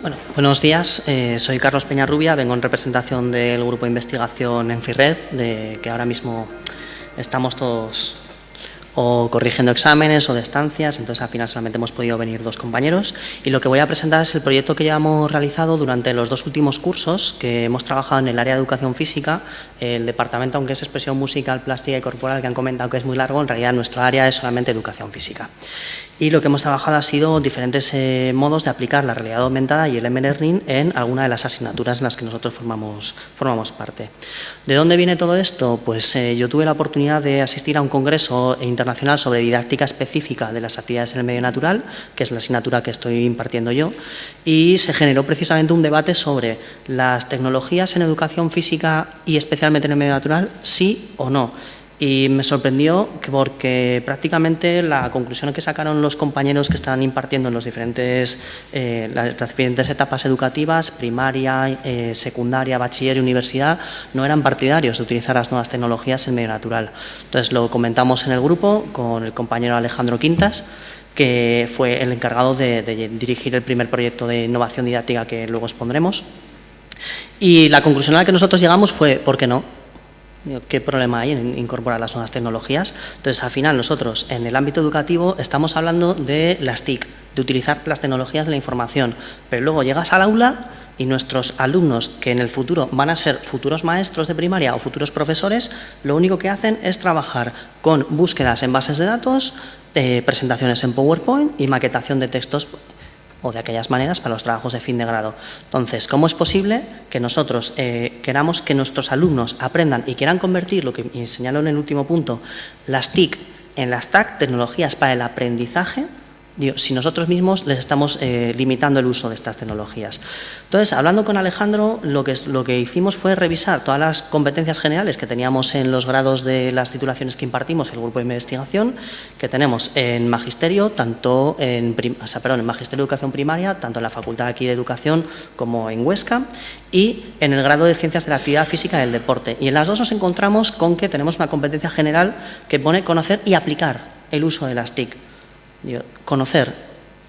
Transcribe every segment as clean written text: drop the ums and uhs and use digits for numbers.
Bueno, buenos días, soy Carlos Peñarrubia, vengo en representación del grupo de investigación ENFIRED, que ahora mismo estamos todos o corrigiendo exámenes o de estancias, entonces al final solamente hemos podido venir 2 compañeros y lo que voy a presentar es el proyecto que ya hemos realizado durante los 2 últimos cursos que hemos trabajado en el área de educación física. El departamento, aunque es expresión musical, plástica y corporal, que han comentado que es muy largo, en realidad nuestro área es solamente educación física. Y lo que hemos trabajado ha sido diferentes modos de aplicar la realidad aumentada y el M-Learning en alguna de las asignaturas en las que nosotros formamos parte. ¿De dónde viene todo esto? Pues yo tuve la oportunidad de asistir a un congreso internacional sobre didáctica específica de las actividades en el medio natural, que es la asignatura que estoy impartiendo yo, y se generó precisamente un debate sobre las tecnologías en educación física y especialmente en el medio natural, sí o no. Y me sorprendió porque prácticamente la conclusión que sacaron los compañeros que estaban impartiendo en las diferentes etapas educativas, primaria, secundaria, bachiller y universidad, no eran partidarios de utilizar las nuevas tecnologías en medio natural. Entonces lo comentamos en el grupo con el compañero Alejandro Quintas, que fue el encargado de dirigir el primer proyecto de innovación didáctica que luego expondremos. Y la conclusión a la que nosotros llegamos fue, ¿por qué no? ¿Qué problema hay en incorporar las nuevas tecnologías? Entonces, al final, nosotros, en el ámbito educativo, estamos hablando de las TIC, de utilizar las tecnologías de la información, pero luego llegas al aula y nuestros alumnos, que en el futuro van a ser futuros maestros de primaria o futuros profesores, lo único que hacen es trabajar con búsquedas en bases de datos, presentaciones en PowerPoint y maquetación de textos o de aquellas maneras para los trabajos de fin de grado. Entonces, ¿cómo es posible que nosotros queramos que nuestros alumnos aprendan y quieran convertir, lo que señalo en el último punto, las TIC en las TAC, tecnologías para el aprendizaje, si nosotros mismos les estamos limitando el uso de estas tecnologías? Entonces, hablando con Alejandro, lo que hicimos fue revisar todas las competencias generales que teníamos en los grados de las titulaciones que impartimos, el grupo de investigación, que tenemos en magisterio, tanto en magisterio de educación primaria, tanto en la Facultad aquí de Educación como en Huesca, y en el grado de Ciencias de la Actividad Física y del Deporte. Y en las dos nos encontramos con que tenemos una competencia general que pone conocer y aplicar el uso de las TIC. Conocer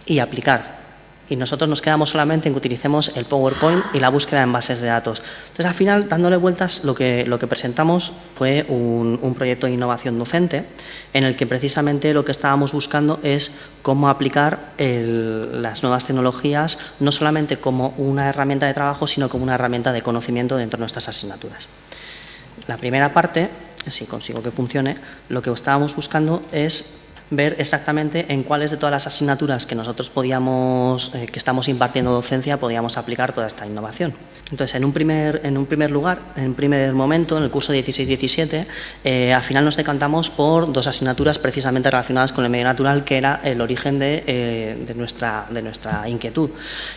y aplicar, y nosotros nos quedamos solamente en que utilicemos el PowerPoint y la búsqueda en bases de datos. Entonces, al final, dándole vueltas, lo que presentamos fue un proyecto de innovación docente en el que precisamente lo que estábamos buscando es cómo aplicar las nuevas tecnologías no solamente como una herramienta de trabajo, sino como una herramienta de conocimiento dentro de nuestras asignaturas. La primera parte, si consigo que funcione, lo que estábamos buscando es ver exactamente en cuáles de todas las asignaturas que nosotros que estamos impartiendo docencia, podíamos aplicar toda esta innovación. Entonces, en un primer momento, en el curso 16-17, al final nos decantamos por 2 asignaturas precisamente relacionadas con el medio natural, que era el origen de nuestra inquietud.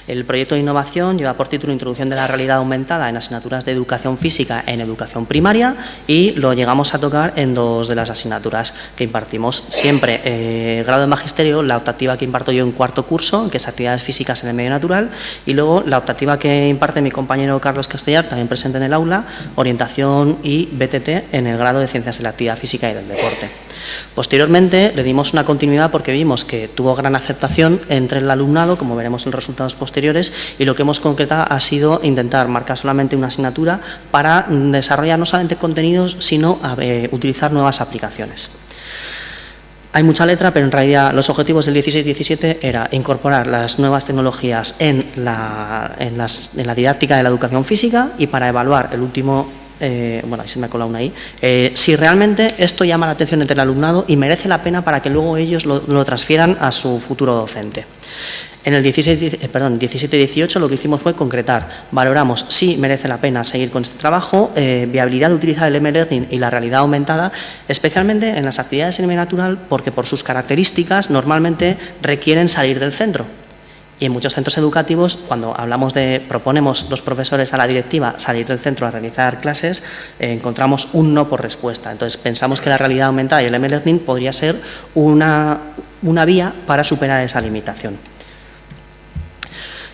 El proyecto de innovación lleva por título Introducción de la realidad aumentada en asignaturas de educación física en educación primaria, y lo llegamos a tocar en 2 de las asignaturas que impartimos. Siempre grado de magisterio, la optativa que imparto yo en 4º curso, que es actividades físicas en el medio natural, y luego la optativa que imparte mi compañero Carlos Castellar, también presente en el aula, orientación y BTT en el grado de Ciencias de la Actividad Física y del Deporte. Posteriormente le dimos una continuidad porque vimos que tuvo gran aceptación entre el alumnado, como veremos en resultados posteriores, y lo que hemos concretado ha sido intentar marcar solamente una asignatura para desarrollar no solamente contenidos, sino utilizar nuevas aplicaciones. Hay mucha letra, pero en realidad los objetivos del 16-17 era incorporar las nuevas tecnologías en la didáctica de la educación física, y para evaluar el último, bueno, ahí se me ha colado una ahí, si realmente esto llama la atención entre el alumnado y merece la pena para que luego ellos lo transfieran a su futuro docente. En el 17-18 lo que hicimos fue concretar, valoramos si merece la pena seguir con este trabajo, viabilidad de utilizar el M-Learning y la realidad aumentada, especialmente en las actividades en el medio natural, porque por sus características normalmente requieren salir del centro. Y en muchos centros educativos, cuando proponemos los profesores a la directiva salir del centro a realizar clases, encontramos un no por respuesta. Entonces, pensamos que la realidad aumentada y el M-Learning podría ser una vía para superar esa limitación.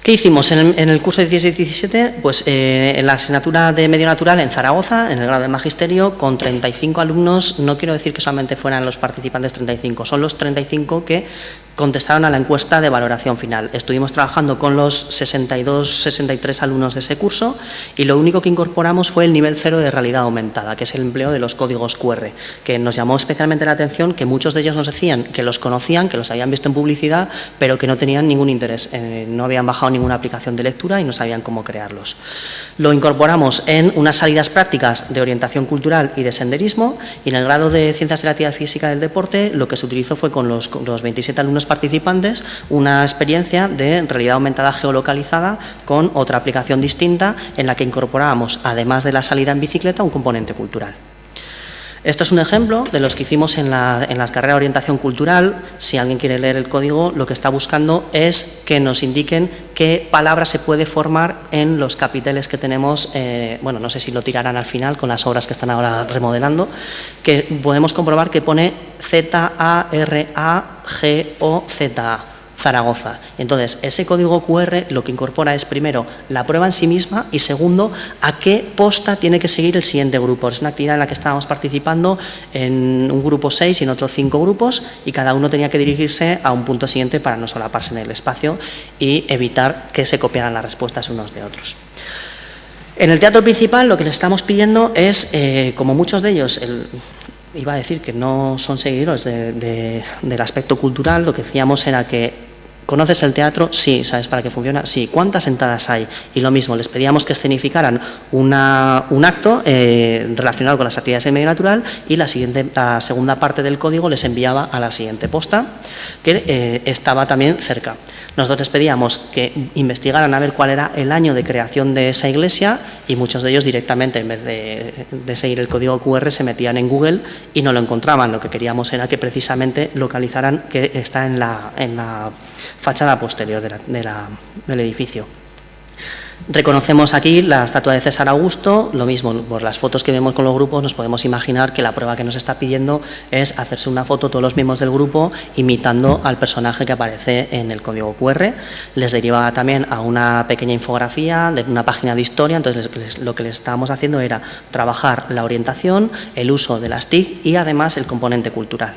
¿Qué hicimos en el curso 16-17? Pues en la asignatura de medio natural en Zaragoza, en el grado de magisterio, con 35 alumnos, no quiero decir que solamente fueran los participantes 35, son los 35 que contestaron a la encuesta de valoración final. Estuvimos trabajando con los 63 alumnos de ese curso y lo único que incorporamos fue el nivel 0 de realidad aumentada, que es el empleo de los códigos QR, que nos llamó especialmente la atención que muchos de ellos nos decían que los conocían, que los habían visto en publicidad, pero que no tenían ningún interés, no habían bajado ninguna aplicación de lectura y no sabían cómo crearlos. Lo incorporamos en unas salidas prácticas de orientación cultural y de senderismo, y en el grado de Ciencias de la Actividad Física del Deporte lo que se utilizó fue con los 27 alumnos participantes una experiencia de realidad aumentada geolocalizada con otra aplicación distinta en la que incorporábamos, además de la salida en bicicleta, un componente cultural. Esto es un ejemplo de los que hicimos en las carreras de orientación cultural. Si alguien quiere leer el código, lo que está buscando es que nos indiquen qué palabra se puede formar en los capiteles que tenemos, bueno, no sé si lo tirarán al final con las obras que están ahora remodelando, que podemos comprobar que pone Z-A-R-A-G-O-Z-A. Zaragoza. Entonces, ese código QR lo que incorpora es, primero, la prueba en sí misma y, segundo, a qué posta tiene que seguir el siguiente grupo. Es una actividad en la que estábamos participando en un grupo 6 y en otros 5 grupos y cada uno tenía que dirigirse a un punto siguiente para no solaparse en el espacio y evitar que se copiaran las respuestas unos de otros. En el teatro principal lo que les estamos pidiendo es, como muchos de ellos, iba a decir que no son seguidores del aspecto cultural, lo que decíamos era que ¿conoces el teatro? Sí. ¿Sabes para qué funciona? Sí. ¿Cuántas entradas hay? Y lo mismo, les pedíamos que escenificaran un acto relacionado con las actividades en medio natural y la segunda parte del código les enviaba a la siguiente posta, que estaba también cerca. Nosotros les pedíamos que investigaran a ver cuál era el año de creación de esa iglesia y muchos de ellos directamente, en vez de seguir el código QR, se metían en Google y no lo encontraban. Lo que queríamos era que precisamente localizaran que está en la fachada posterior del edificio. Reconocemos aquí la estatua de César Augusto, lo mismo, por las fotos que vemos con los grupos nos podemos imaginar que la prueba que nos está pidiendo es hacerse una foto todos los miembros del grupo imitando al personaje que aparece en el código QR. Les derivaba también a una pequeña infografía de una página de historia, entonces lo que les estábamos haciendo era trabajar la orientación, el uso de las TIC y además el componente cultural.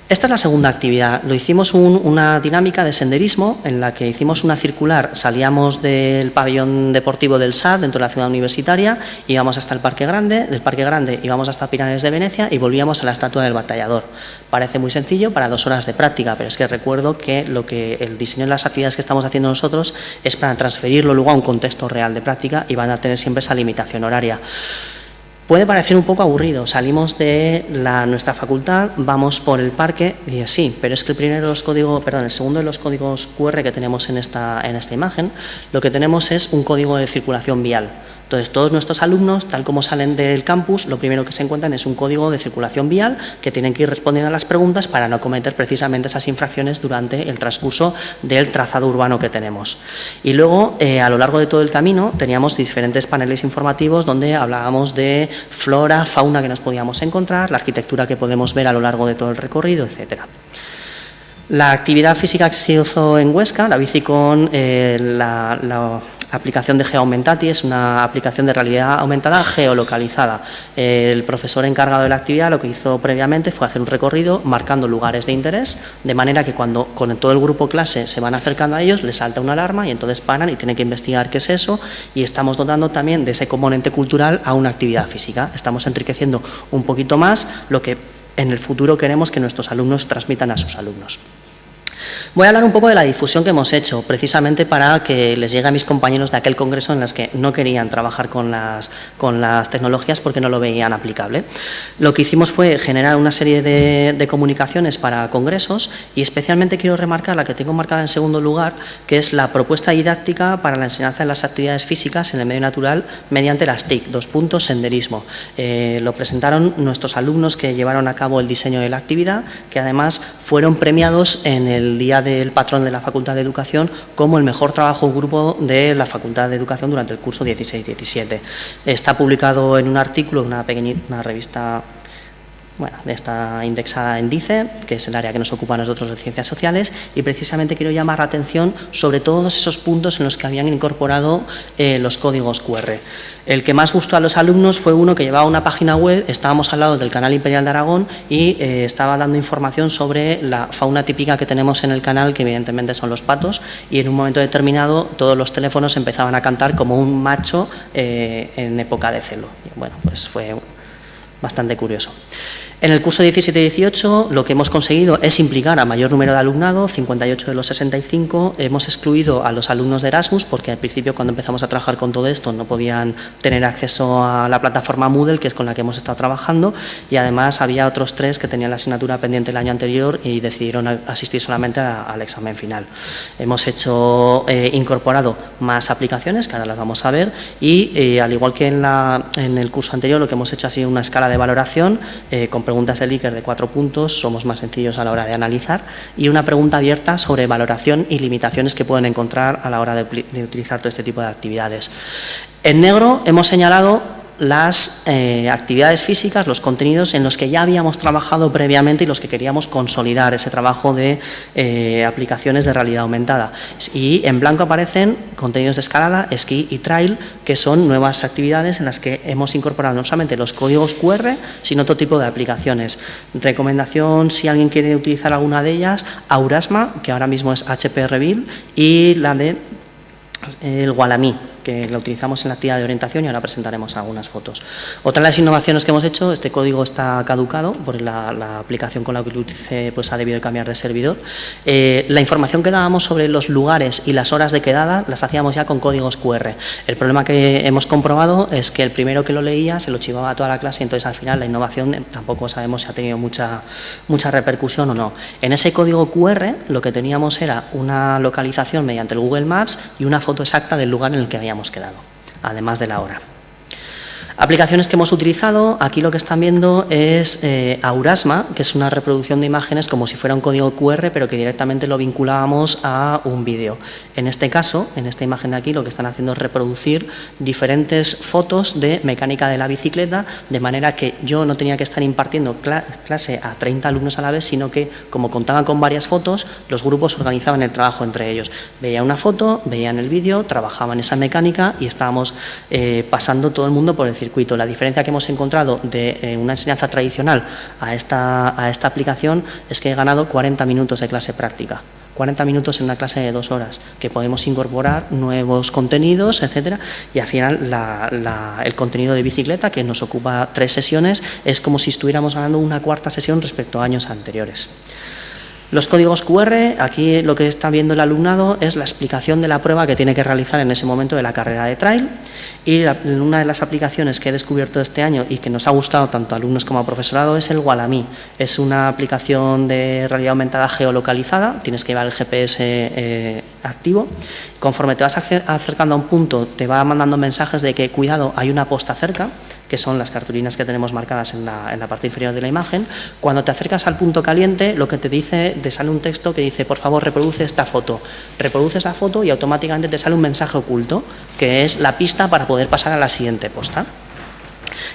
Esta es la segunda actividad. Lo hicimos una dinámica de senderismo en la que hicimos una circular. Salíamos del pabellón deportivo del SAD, dentro de la ciudad universitaria, íbamos hasta el Parque Grande, del Parque Grande íbamos hasta Pilares de Venecia y volvíamos a la estatua del Batallador. Parece muy sencillo para 2 horas de práctica, pero es que recuerdo que el diseño de las actividades que estamos haciendo nosotros es para transferirlo luego a un contexto real de práctica y van a tener siempre esa limitación horaria. Puede parecer un poco aburrido, salimos de nuestra facultad, vamos por el parque y sí, pero es que el segundo de los códigos QR que tenemos en esta imagen, lo que tenemos es un código de circulación vial. Entonces, todos nuestros alumnos, tal como salen del campus, lo primero que se encuentran es un código de circulación vial que tienen que ir respondiendo a las preguntas para no cometer precisamente esas infracciones durante el transcurso del trazado urbano que tenemos. Y luego, a lo largo de todo el camino, teníamos diferentes paneles informativos donde hablábamos de flora, fauna que nos podíamos encontrar, la arquitectura que podemos ver a lo largo de todo el recorrido, etcétera. La actividad física que se hizo en Huesca, la bici con la aplicación de GeoAugmentati, es una aplicación de realidad aumentada geolocalizada. El profesor encargado de la actividad lo que hizo previamente fue hacer un recorrido marcando lugares de interés, de manera que cuando con todo el grupo clase se van acercando a ellos, les salta una alarma y entonces paran y tienen que investigar qué es eso, y estamos dotando también de ese componente cultural a una actividad física. Estamos enriqueciendo un poquito más lo que en el futuro queremos que nuestros alumnos transmitan a sus alumnos. Voy a hablar un poco de la difusión que hemos hecho, precisamente para que les llegue a mis compañeros de aquel congreso en los que no querían trabajar con las tecnologías porque no lo veían aplicable. Lo que hicimos fue generar una serie de comunicaciones para congresos y especialmente quiero remarcar la que tengo marcada en segundo lugar, que es la propuesta didáctica para la enseñanza de las actividades físicas en el medio natural mediante las TIC, senderismo. Lo presentaron nuestros alumnos que llevaron a cabo el diseño de la actividad, que además fueron premiados en el Día del Patrón de la Facultad de Educación como el mejor trabajo en grupo de la Facultad de Educación durante el curso 16-17. Está publicado en un artículo, una revista bueno, está indexada en DICE, que es el área que nos ocupa a nosotros de Ciencias Sociales, y precisamente quiero llamar la atención sobre todos esos puntos en los que habían incorporado los códigos QR. El que más gustó a los alumnos fue uno que llevaba una página web, estábamos al lado del Canal Imperial de Aragón y estaba dando información sobre la fauna típica que tenemos en el canal, que evidentemente son los patos, y en un momento determinado todos los teléfonos empezaban a cantar como un macho en época de celo. Bueno, pues fue bastante curioso. En el curso 17-18 lo que hemos conseguido es implicar a mayor número de alumnado, 58 de los 65, hemos excluido a los alumnos de Erasmus porque al principio cuando empezamos a trabajar con todo esto no podían tener acceso a la plataforma Moodle, que es con la que hemos estado trabajando, y además había otros 3 que tenían la asignatura pendiente el año anterior y decidieron asistir solamente al examen final. Hemos incorporado más aplicaciones, que ahora las vamos a ver, y al igual que en el curso anterior lo que hemos hecho ha sido una escala de valoración con preguntas de Likert de 4 puntos, somos más sencillos a la hora de analizar, y una pregunta abierta sobre valoración y limitaciones que pueden encontrar a la hora de utilizar todo este tipo de actividades. En negro hemos señalado las actividades físicas, los contenidos en los que ya habíamos trabajado previamente y los que queríamos consolidar ese trabajo de aplicaciones de realidad aumentada. Y en blanco aparecen contenidos de escalada, esquí y trail, que son nuevas actividades en las que hemos incorporado no solamente los códigos QR, sino otro tipo de aplicaciones. Recomendación, si alguien quiere utilizar alguna de ellas, Aurasma, que ahora mismo es HP Reveal, y la de el Walamí, que lo utilizamos en la actividad de orientación y ahora presentaremos algunas fotos. Otra de las innovaciones que hemos hecho, este código está caducado, porque la aplicación con la que lo utilicé pues, ha debido de cambiar de servidor. La información que dábamos sobre los lugares y las horas de quedada las hacíamos ya con códigos QR. El problema que hemos comprobado es que el primero que lo leía se lo chivaba a toda la clase y entonces al final la innovación tampoco sabemos si ha tenido mucha repercusión o no. En ese código QR lo que teníamos era una localización mediante el Google Maps y una foto exacta del lugar en el que habíamos quedado, además de la hora. Aplicaciones que hemos utilizado, aquí lo que están viendo es Aurasma, que es una reproducción de imágenes como si fuera un código QR, pero que directamente lo vinculábamos a un vídeo. En este caso, en esta imagen de aquí, lo que están haciendo es reproducir diferentes fotos de mecánica de la bicicleta, de manera que yo no tenía que estar impartiendo clase a 30 alumnos a la vez, sino que, como contaban con varias fotos, los grupos organizaban el trabajo entre ellos. Veían una foto, veían el vídeo, trabajaban esa mecánica y estábamos pasando todo el mundo por el circuito. La diferencia que hemos encontrado de una enseñanza tradicional a esta aplicación es que he ganado 40 minutos de clase práctica. 40 minutos en una clase de 2 horas, que podemos incorporar nuevos contenidos, etcétera, y al final el contenido de bicicleta, que nos ocupa 3 sesiones, es como si estuviéramos ganando una 4ª sesión respecto a años anteriores. Los códigos QR, aquí lo que está viendo el alumnado es la explicación de la prueba que tiene que realizar en ese momento de la carrera de trail, y una de las aplicaciones que he descubierto este año y que nos ha gustado tanto a alumnos como a profesorado es el Walamí. Es una aplicación de realidad aumentada geolocalizada, tienes que llevar el GPS activo. Conforme te vas acercando a un punto, te va mandando mensajes de que, cuidado, hay una posta cerca, que son las cartulinas que tenemos marcadas en la parte inferior de la imagen. Cuando te acercas al punto caliente, lo que te dice, te sale un texto que dice, por favor, reproduce esta foto. Reproduces la foto y automáticamente te sale un mensaje oculto, que es la pista para poder pasar a la siguiente posta.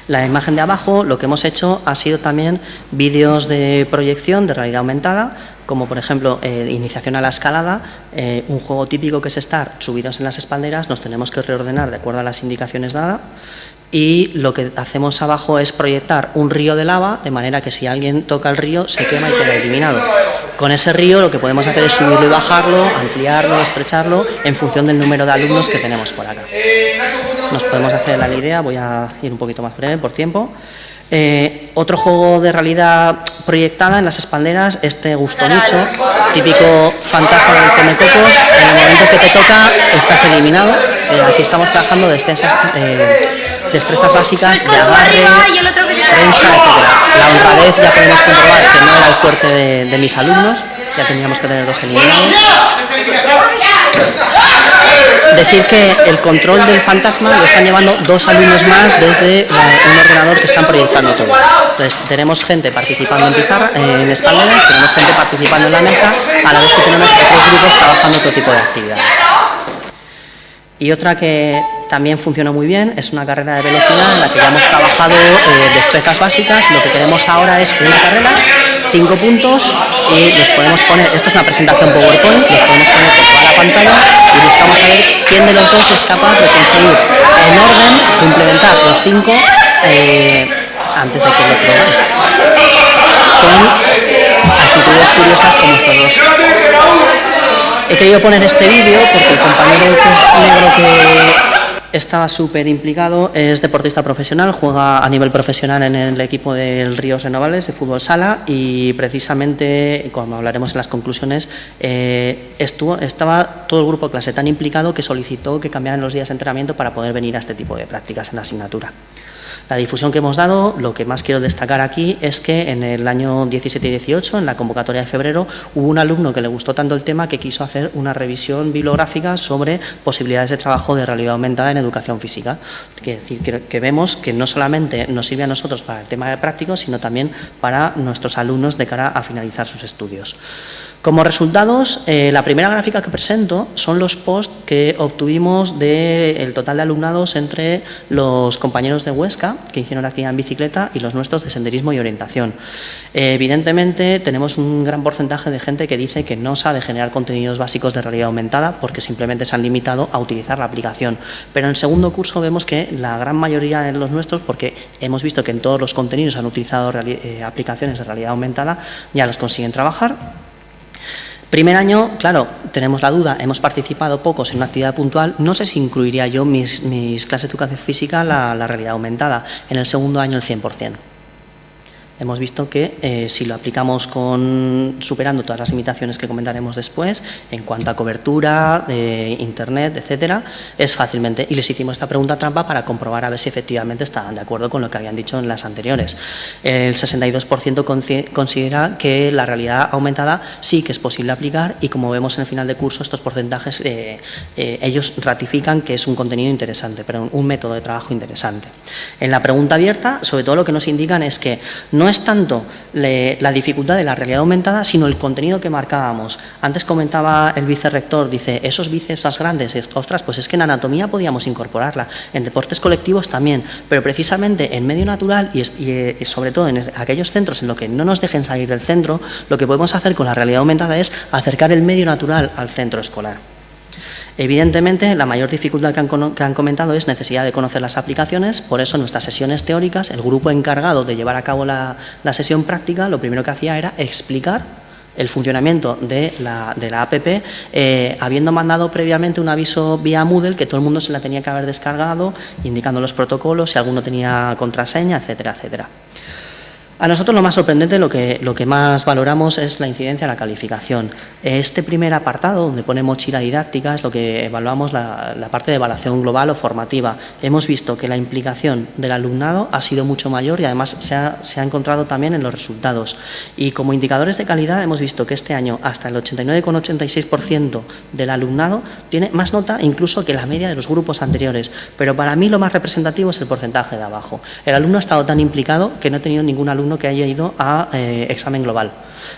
La imagen de abajo, lo que hemos hecho ha sido también vídeos de proyección de realidad aumentada, como por ejemplo iniciación a la escalada, un juego típico que es estar subidos en las espalderas, nos tenemos que reordenar de acuerdo a las indicaciones dadas, y lo que hacemos abajo es proyectar un río de lava, de manera que si alguien toca el río se quema y queda eliminado. Con ese río lo que podemos hacer es subirlo y bajarlo, ampliarlo, estrecharlo, en función del número de alumnos que tenemos por acá. Nos podemos hacer la idea, voy a ir un poquito más breve por tiempo. Otro juego de realidad proyectada en las espalderas, este Gustonicho, típico fantasma del comecocos. En el momento que te toca estás eliminado. Aquí estamos trabajando destrezas básicas de agarre, prensa, etc. La honradez ya podemos comprobar que no era el fuerte de mis alumnos, ya tendríamos que tener 2 eliminados. Decir que el control del fantasma lo están llevando 2 alumnos más desde un ordenador que están proyectando todo. Entonces tenemos gente participando en pizarra, en espalderas, tenemos gente participando en la mesa, a la vez que tenemos otros grupos trabajando otro tipo de actividades. Y otra que también funcionó muy bien, es una carrera de velocidad en la que ya hemos trabajado destrezas básicas y lo que queremos ahora es una carrera, 5 puntos y los podemos poner, esto es una presentación PowerPoint, los podemos poner por toda la pantalla y buscamos a ver quién de los dos es capaz de conseguir en orden complementar los 5 antes de que lo prueben, con actitudes curiosas como estos dos. He querido poner este vídeo porque el compañero que es negro que estaba súper implicado, es deportista profesional, juega a nivel profesional en el equipo del Ríos Renovables de fútbol sala y precisamente, como hablaremos en las conclusiones, estaba todo el grupo de clase tan implicado que solicitó que cambiaran los días de entrenamiento para poder venir a este tipo de prácticas en la asignatura. La difusión que hemos dado, lo que más quiero destacar aquí es que en el año 17 y 18, en la convocatoria de febrero, hubo un alumno que le gustó tanto el tema que quiso hacer una revisión bibliográfica sobre posibilidades de trabajo de realidad aumentada en educación física. Es decir, que vemos que no solamente nos sirve a nosotros para el tema de prácticos, sino también para nuestros alumnos de cara a finalizar sus estudios. Como resultados, la primera gráfica que presento son los posts que obtuvimos del total de alumnados entre los compañeros de Huesca, que hicieron la actividad en bicicleta, y los nuestros de senderismo y orientación. Evidentemente, tenemos un gran porcentaje de gente que dice que no sabe generar contenidos básicos de realidad aumentada porque simplemente se han limitado a utilizar la aplicación. Pero en el segundo curso vemos que la gran mayoría de los nuestros, porque hemos visto que en todos los contenidos han utilizado aplicaciones de realidad aumentada, ya los consiguen trabajar. Primer año, claro, tenemos la duda, hemos participado pocos en una actividad puntual, no sé si incluiría yo mis clases de educación física la realidad aumentada. En el segundo año el 100%. Hemos visto que si lo aplicamos superando todas las limitaciones que comentaremos después, en cuanto a cobertura, internet, etcétera, es fácilmente. Y les hicimos esta pregunta trampa para comprobar a ver si efectivamente estaban de acuerdo con lo que habían dicho en las anteriores. El 62% considera que la realidad aumentada sí que es posible aplicar y, como vemos en el final de curso, estos porcentajes ellos ratifican que es un contenido interesante, pero un método de trabajo interesante. En la pregunta abierta, sobre todo lo que nos indican es que no es tanto la dificultad de la realidad aumentada, sino el contenido que marcábamos. Antes comentaba el vicerrector, dice, esos bíceps más grandes, ostras, pues es que en anatomía podíamos incorporarla, en deportes colectivos también, pero precisamente en medio natural y sobre todo en aquellos centros en los que no nos dejen salir del centro, lo que podemos hacer con la realidad aumentada es acercar el medio natural al centro escolar. Evidentemente, la mayor dificultad que han comentado es necesidad de conocer las aplicaciones, por eso en nuestras sesiones teóricas, el grupo encargado de llevar a cabo la sesión práctica, lo primero que hacía era explicar el funcionamiento de la app, habiendo mandado previamente un aviso vía Moodle que todo el mundo se la tenía que haber descargado, indicando los protocolos, si alguno tenía contraseña, etcétera, etcétera. A nosotros lo más sorprendente, lo que más valoramos es la incidencia de la calificación. Este primer apartado, donde pone mochila didáctica, es lo que evaluamos la parte de evaluación global o formativa. Hemos visto que la implicación del alumnado ha sido mucho mayor y además se ha encontrado también en los resultados. Y como indicadores de calidad hemos visto que este año hasta el 89,86% del alumnado tiene más nota incluso que la media de los grupos anteriores. Pero para mí lo más representativo es el porcentaje de abajo. El alumno ha estado tan implicado que no he tenido ningún alumno que haya ido a examen global.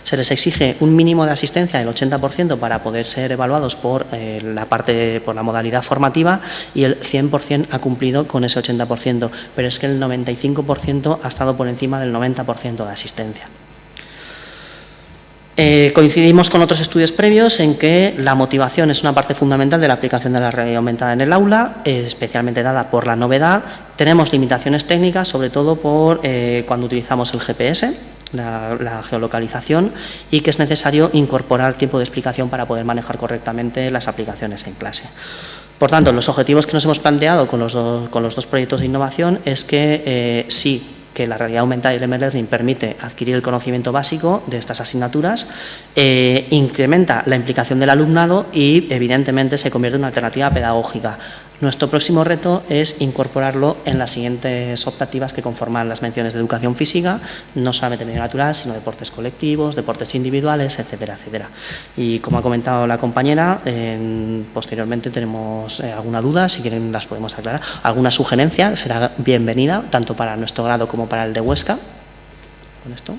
Se les exige un mínimo de asistencia del 80% para poder ser evaluados por la modalidad formativa y el 100% ha cumplido con ese 80%, pero es que el 95% ha estado por encima del 90% de asistencia. Coincidimos con otros estudios previos en que la motivación es una parte fundamental de la aplicación de la realidad aumentada en el aula, especialmente dada por la novedad. Tenemos limitaciones técnicas, sobre todo por cuando utilizamos el GPS, la geolocalización, y que es necesario incorporar tiempo de explicación para poder manejar correctamente las aplicaciones en clase. Por tanto, los objetivos que nos hemos planteado con los dos proyectos de innovación es que sí, que la realidad aumentada y el M-Learning permite adquirir el conocimiento básico de estas asignaturas, incrementa la implicación del alumnado y, evidentemente, se convierte en una alternativa pedagógica. Nuestro próximo reto es incorporarlo en las siguientes optativas que conforman las menciones de educación física, no solamente medio natural, sino deportes colectivos, deportes individuales, etcétera, etcétera. Y como ha comentado la compañera, posteriormente tenemos alguna duda, si quieren las podemos aclarar. Alguna sugerencia será bienvenida, tanto para nuestro grado como para el de Huesca. Con esto.